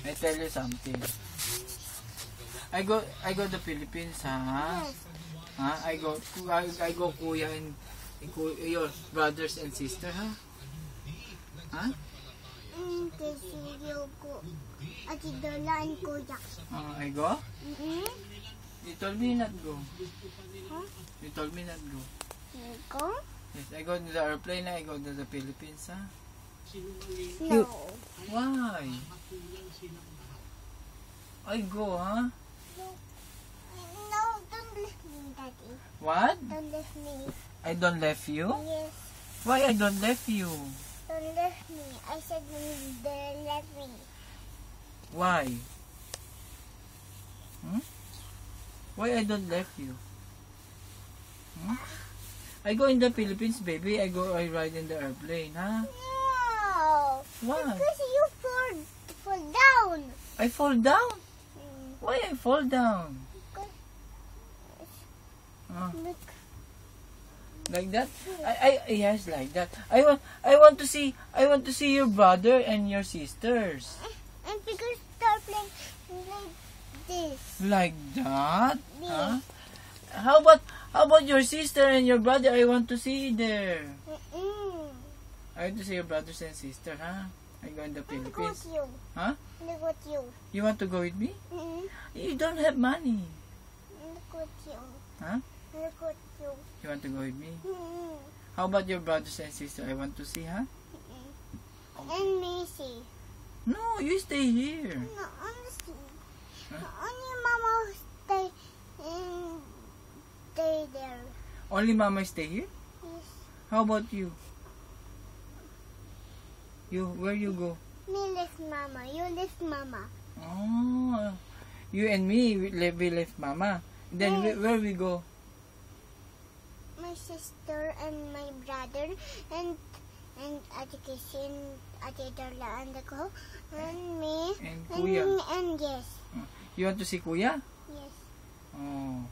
I tell you something. I go to Philippines, ha? Yes. I go kuya and your brothers and sister, ha? Ha? Kasi yung ko. At idolaan ko ya. I go? You told me not go. Huh? You told me not go. Ko? Yes, I go to the airplane, I go to the Philippines, ha? No. Why? I go, ha? No, don't leave me, Daddy. What? Don't leave me. I don't left you? Yes. Why I don't left you? Don't leave me. I said don't leave me. Why? Why I don't left you? I go in the Philippines, baby. I ride in the airplane, huh? No. Why? Because you fall down. I fall down? Why I fall down? Look. Like that? Yes, like that. I want to see your brother and your sisters. And because start playing like this. Like that? Yes. Huh? How about your sister and your brother? I want to see there. I want to see your brothers and sister, huh? I go in the Look Philippines. at you. Huh? Look at you. You want to go with me? You don't have money. Look at you. Huh? Look at you. You want to go with me? How about your brothers and sister? I want to see, huh? And Missy. No, you stay here. No, honestly. Huh? Only Mama stay there. Only Mama stay here? Yes. How about you? Where you go? Me left Mama. You left Mama. Oh, you and me, we left Mama. Then Yes. where we go? My sister and my brother and Ate Kisin, Ate Darla and ako and me And Kuya. and yes. You want to see Kuya? Yes. Oh,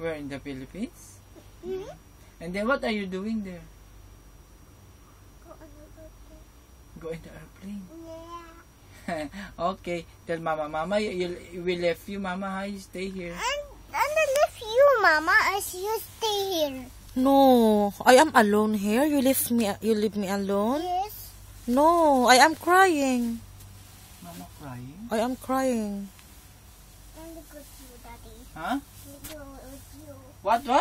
we're in the Philippines. Mm-hmm. And then what are you doing there? Go on the birthday. Go in the airplane. Yeah. Okay, tell Mama. Mama, we left you. Mama, hi, stay here. And I left you, Mama, as you stay here. No, I am alone here. You leave me alone? Yes. No, I am crying. Mama crying? I am crying. And look at you, Daddy. Huh? Go with you. What? Go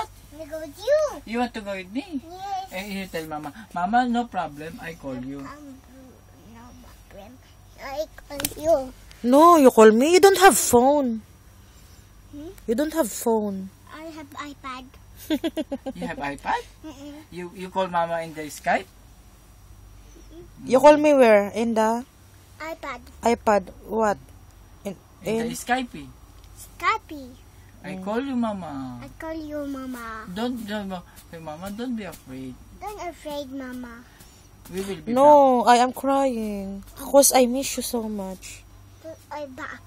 with you. You want to go with me? Yes. You tell Mama. Mama, no problem. I call you. No problem. I call you. No, you call me. You don't have phone. Hmm? You don't have phone. I have iPad. You have iPad? You call Mama in the Skype? You call me where? In the iPad. iPad. What? In the Skype? Skype. I call you, Mama. I call you, Mama. Don't, hey, Mama, don't be afraid. Don't afraid, Mama. We will be back. No, I am crying. Because I miss you so much. But I back.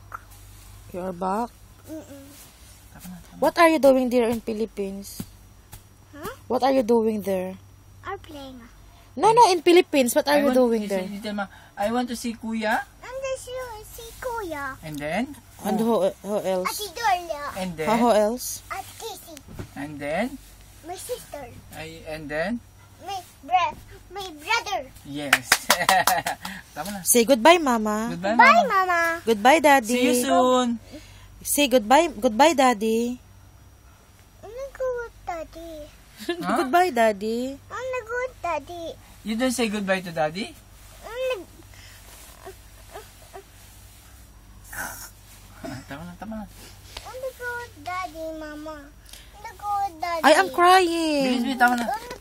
You are back? Tama na. What are you doing there in Philippines? Huh? What are you doing there? I'm playing. No, in Philippines. What are you doing there? I want to see Kuya. And this you see Kuya. And then? And who else? Ate Dorla. And then? Who else? At Kissy. And then? My sister. And then? My brother. Yes. Tama na. Say goodbye, Mama. Goodbye, Bye, Mama. Mama. Goodbye, Daddy. See you soon. Say goodbye. Goodbye, Daddy. I'm not good, Daddy. Huh? Goodbye, Daddy. I'm not good, Daddy. You don't say goodbye to Daddy? Tama na. I'm not good, Daddy, Mama. I'm not good, Daddy. I am crying. Bilis, tama na. I'm not